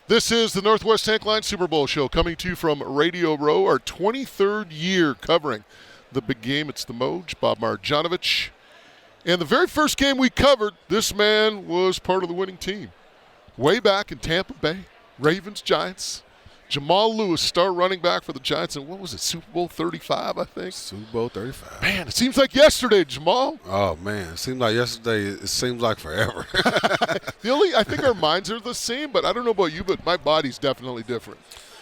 This is the Northwest Tank Line Super Bowl show coming to you from Radio Row, our 23rd year covering the big game. It's the Moj, Bob Marjanovic. And the very first game we covered, this man was part of the winning team. Way back in Tampa Bay, Ravens, Giants. Jamal Lewis, star running back for the Giants. And what was it, Super Bowl 35, I think? Super Bowl 35. Man, it seems like yesterday, Jamal. Oh, man, it seems like yesterday. It seems like forever. I think our minds are the same, but I don't know about you, but my body's definitely different.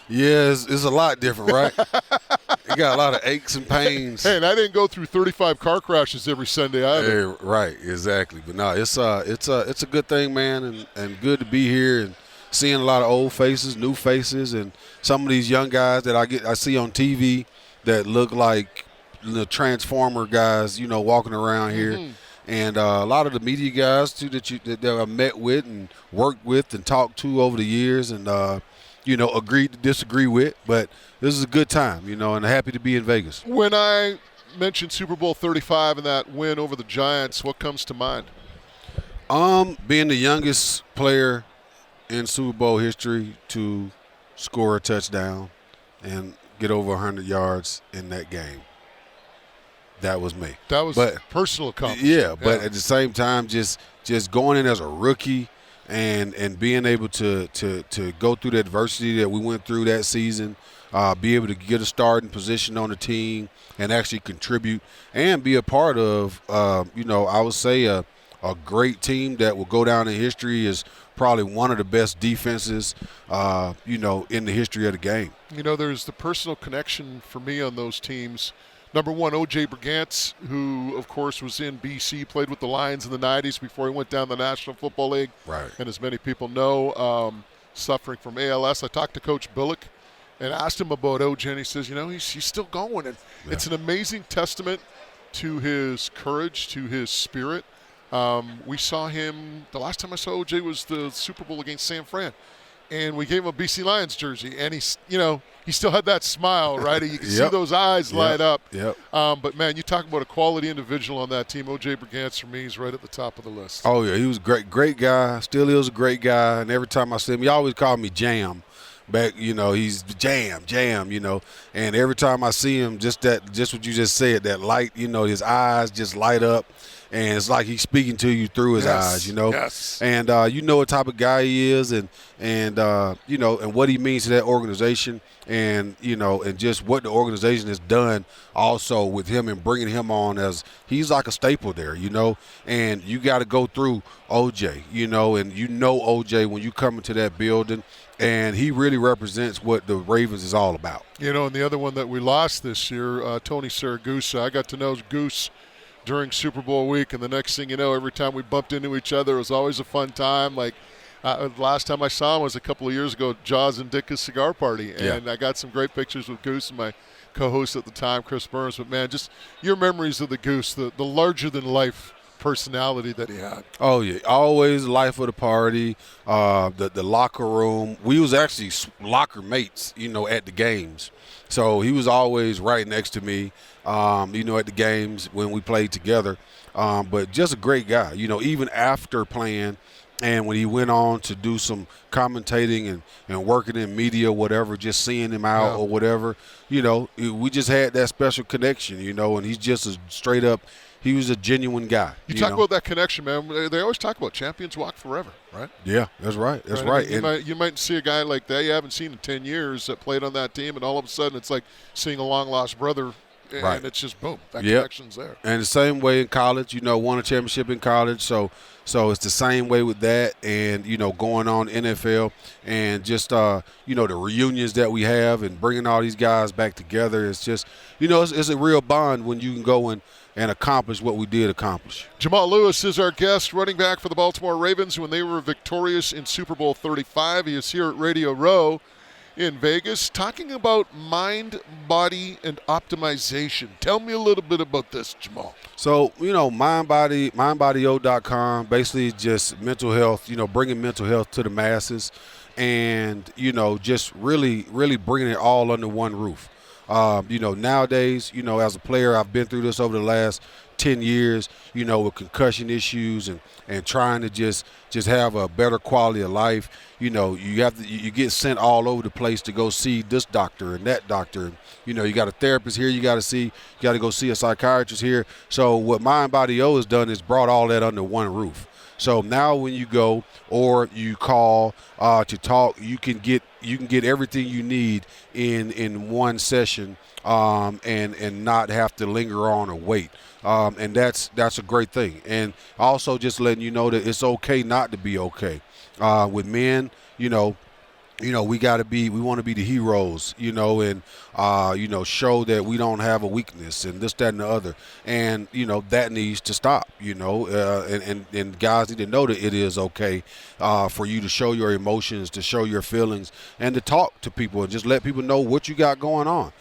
Yeah, it's a lot different, right? You got a lot of aches and pains. Hey, and I didn't go through 35 car crashes every Sunday either. Yeah, right, exactly. But no, it's a good thing, man, and good to be here and seeing a lot of old faces, new faces, and some of these young guys that I see on TV that look like the Transformer guys, walking around here. And a lot of the media guys too that I met with and worked with and talked to over the years, and agreed to disagree with. But this is a good time, and happy to be in Vegas. When I mentioned Super Bowl 35 and that win over the Giants, what comes to mind? Being the youngest player in Super Bowl history to score a touchdown and get over 100 yards in that game. That was me. That was personal accomplishment. Yeah, but at the same time, just going in as a rookie and being able to go through the adversity that we went through that season, be able to get a starting position on the team and actually contribute and be a part of, I would say a great team that will go down in history as probably one of the best defenses, in the history of the game. There's the personal connection for me on those teams. Number one, O.J. Brigance, who, of course, was in B.C., played with the Lions in the 90s before he went down the National Football League. Right. And as many people know, suffering from ALS. I talked to Coach Billick and asked him about O.J., and he says, he's still going. And It's an amazing testament to his courage, to his spirit. We saw him, the last time I saw O.J. was the Super Bowl against San Fran. And we gave him a BC Lions jersey, and he still had that smile, right? You can see those eyes light up. Yep. But, man, you talk about a quality individual on that team. O.J. Brigance, for me, is right at the top of the list. Oh, yeah, he was great guy. Still is a great guy. And every time I see him, he always called me Jam. Back, he's Jam, and every time I see him, just what you just said, that light, his eyes just light up. And it's like he's speaking to you through his eyes, Yes. And what type of guy he is, and what he means to that organization, and just what the organization has done also with him and bringing him on as he's like a staple there, And you got to go through OJ, and OJ when you come into that building, and he really represents what the Ravens is all about. And the other one that we lost this year, Tony Siragusa. I got to know Goose during Super Bowl week, and the next thing you know, every time we bumped into each other, it was always a fun time. Like last time I saw him was a couple of years ago, Jaws and Dick's cigar party, and I got some great pictures with Goose and my co-host at the time, Chris Burns. But man, just your memories of the Goose, the larger-than-life personality that he had. Oh yeah, always life of the party, the locker room. We was actually locker mates, at the games. So he was always right next to me, at the games when we played together. But just a great guy, even after playing, and when he went on to do some commentating and working in media, whatever, just seeing him out or whatever, we just had that special connection, and he's just a straight up. He was a genuine guy. You talk about that connection, man. They always talk about champions walk forever, right? Yeah, that's right. That's right. You might see a guy like that you haven't seen in 10 years that played on that team, and all of a sudden it's like seeing a long-lost brother, and it's just, boom, that connection's there. And the same way in college, won a championship in college, so it's the same way with that, and, going on NFL, and just, the reunions that we have and bringing all these guys back together. It's just, it's a real bond when you can go and accomplish what we did accomplish. Jamal Lewis is our guest, running back for the Baltimore Ravens when they were victorious in Super Bowl 35. He is here at Radio Row in Vegas talking about mind, body, and optimization. Tell me a little bit about this, Jamal. So, mindbodyo.com, basically just mental health, bringing mental health to the masses and, just really, really bringing it all under one roof. Nowadays, as a player, I've been through this over the last 10 years, with concussion issues and trying to just have a better quality of life. You get sent all over the place to go see this doctor and that doctor. You got a therapist here you got to go see a psychiatrist here. So what Mind Body O has done is brought all that under one roof. So now when you go or you call to talk, you can get everything you need in one session, and not have to linger on or wait. And that's a great thing. And also just letting you know that it's okay not to be okay. With men, we want to be the heroes, and show that we don't have a weakness and this, that, and the other. And, that needs to stop, and guys need to know that it is okay for you to show your emotions, to show your feelings, and to talk to people and just let people know what you got going on.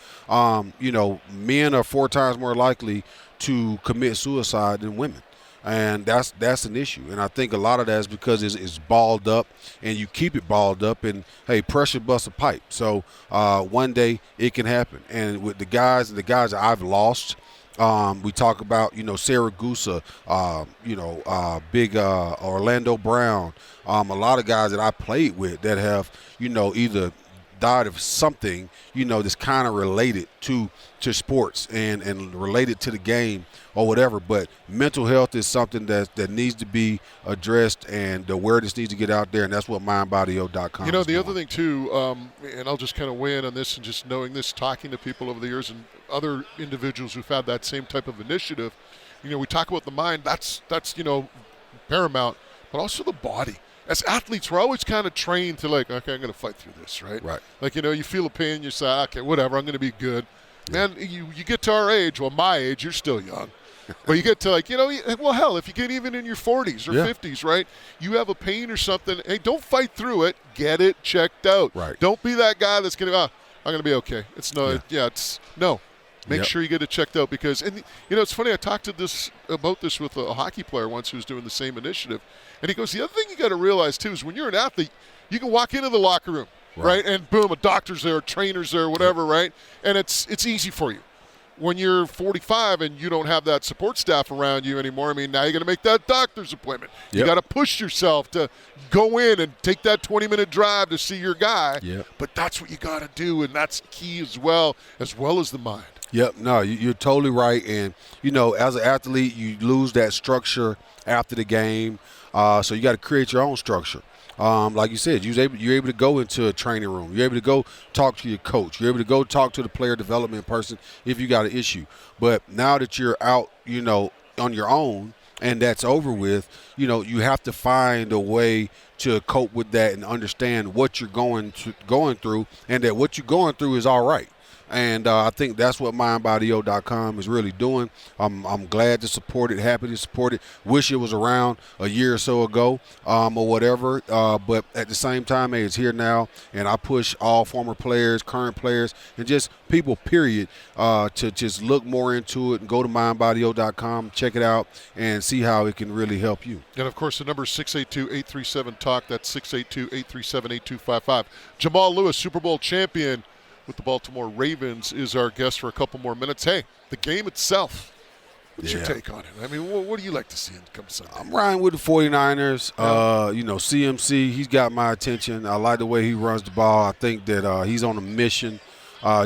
Men are 4 times more likely to commit suicide than women. And that's an issue. And I think a lot of that is because it's balled up, and you keep it balled up, and, hey, pressure busts a pipe. So one day it can happen. And with the guys that I've lost, we talk about, Siragusa, big Orlando Brown, a lot of guys that I played with that have, either died of something, that's kind of related to sports and related to the game or whatever. But mental health is something that needs to be addressed, and the awareness needs to get out there, and that's what mindbodyo.com is the doing. other thing too, and I'll just kind of weigh in on this, and just knowing this, talking to people over the years and other individuals who've had that same type of initiative, we talk about the mind, that's paramount, but also the body. As athletes, we're always kind of trained to okay, I'm going to fight through this, right? Right. You feel a pain, you say, okay, whatever, I'm going to be good. Yeah. Man, you get to our age, my age, you're still young. But you get to hell, if you get even in your 40s or 50s, right? You have a pain or something, hey, don't fight through it. Get it checked out. Right. Don't be that guy that's going to, I'm going to be okay. Make sure you get it checked out, because, and it's funny, I talked about this with a hockey player once who was doing the same initiative, and he goes, the other thing you got to realize too is when you're an athlete, you can walk into the locker room, right? And boom, a doctor's there, a trainer's there, whatever, right? And it's easy for you. When you're 45 and you don't have that support staff around you anymore, now you're going to make that doctor's appointment. Yep. You got to push yourself to go in and take that 20-minute drive to see your guy. Yep. But that's what you got to do, and that's key as well as the mind. Yep. No, you're totally right. And, as an athlete, you lose that structure after the game. So you got to create your own structure. Like you said, you're able to go into a training room. You're able to go talk to your coach. You're able to go talk to the player development person if you got an issue. But now that you're out, on your own, and that's over with, you have to find a way to cope with that and understand what you're going through, and that what you're going through is all right. And I think that's what mindbodyo.com is really doing. I'm glad to support it, happy to support it. Wish it was around a year or so ago or whatever. But at the same time, hey, it's here now. And I push all former players, current players, and just people, period, to just look more into it and go to mindbodyo.com, check it out, and see how it can really help you. And, of course, the number is 682-837-TALK. That's 682-837-8255. Jamal Lewis, Super Bowl champion with the Baltimore Ravens, is our guest for a couple more minutes. Hey, the game itself, what's your take on it? What do you like to see in come Sunday? I'm riding with the 49ers. CMC, he's got my attention. I like the way he runs the ball. I think that he's on a mission.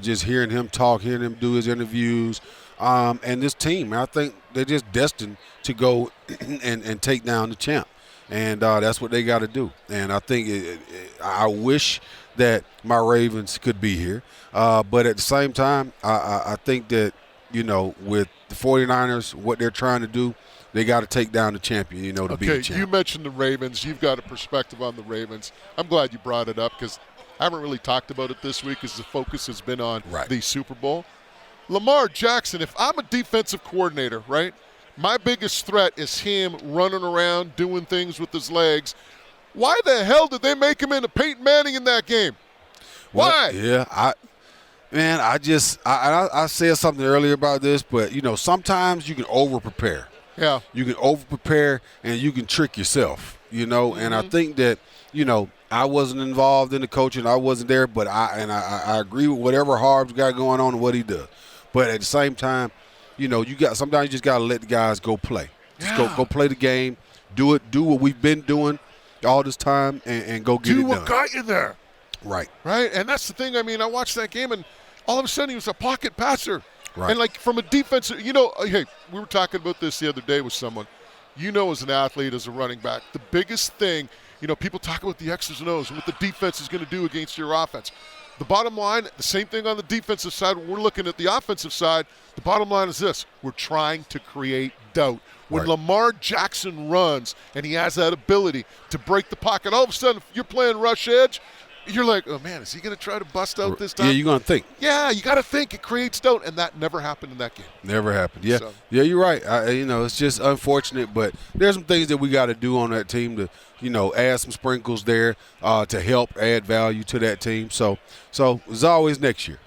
Just hearing him talk, hearing him do his interviews. And this team, I think they're just destined to go and take down the champ. And that's what they got to do. And I think I wish that my Ravens could be here. But at the same time, I think that, with the 49ers, what they're trying to do, they got to take down the champion, to be the champ. You mentioned the Ravens. You've got a perspective on the Ravens. I'm glad you brought it up, because I haven't really talked about it this week, as the focus has been on the Super Bowl. Lamar Jackson, if I'm a defensive coordinator, right, my biggest threat is him running around doing things with his legs. Why the hell did they make him into Peyton Manning in that game? Why? I said something earlier about this, but, sometimes you can over-prepare. Yeah. You can over-prepare and you can trick yourself, and I think that, I wasn't involved in the coaching. I wasn't there, but I agree with whatever Harb's got going on and what he does. But at the same time, sometimes you just got to let the guys go play. Just go play the game. Do what we've been doing all this time and go get it done. Do what got you there. Right. Right? And that's the thing. I mean, I watched that game, and all of a sudden he was a pocket passer. Right. And, from a defensive, hey, we were talking about this the other day with someone. As an athlete, as a running back, the biggest thing, people talk about the X's and O's and what the defense is going to do against your offense. The bottom line, the same thing on the defensive side. When we're looking at the offensive side, the bottom line is this. We're trying to create doubt. When Lamar Jackson runs and he has that ability to break the pocket, all of a sudden, if you're playing rush edge, you're like, oh, man, is he going to try to bust out this time? Yeah, you're going to think. Yeah, you got to think. It creates doubt, and that never happened in that game. Never happened. Yeah, Yeah, you're right. It's just unfortunate, but there's some things that we got to do on that team to, add some sprinkles there to help add value to that team. So as always, next year.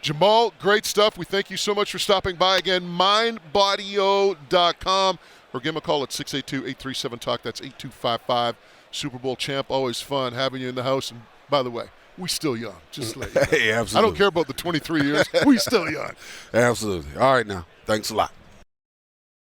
Jamal, great stuff. We thank you so much for stopping by again. mindbodyo.com or give him a call at 682-837-TALK. That's 8255. Super Bowl champ, always fun having you in the house. And by the way, we still young. Just like hey, absolutely. I don't care about the 23 years. We still young. Absolutely. All right now. Thanks a lot.